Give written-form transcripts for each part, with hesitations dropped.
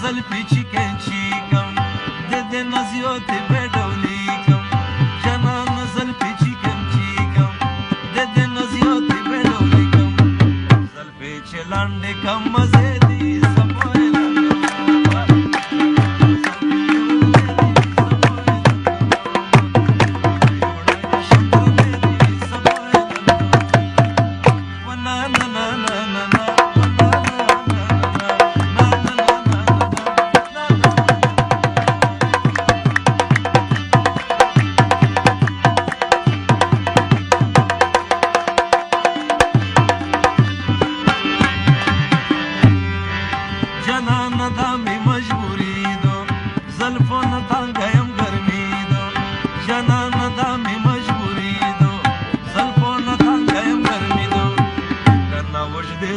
زلفی چیکن چیکم دد نزیوتی بدولیکم جانان زلفی چیکن چیکم دد نزیوتی بدولیکم زلفی چلاندے کم مزے دی سبوئے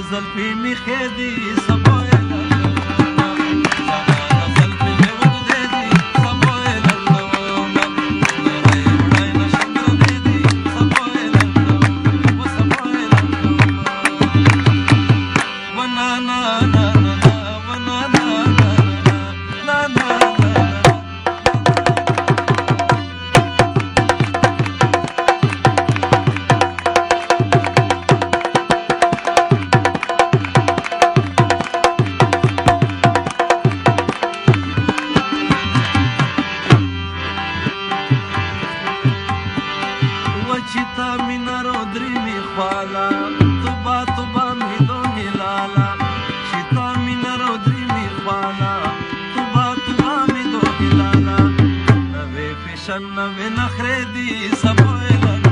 زلفی می خیدی سبوئے چتا مینا رودری می خوالا توبا توبا می دو هلالا چتا مینا رودری می خوالا توبا توبا می دو هلالا نوے فشن نوے نخردی سبوئے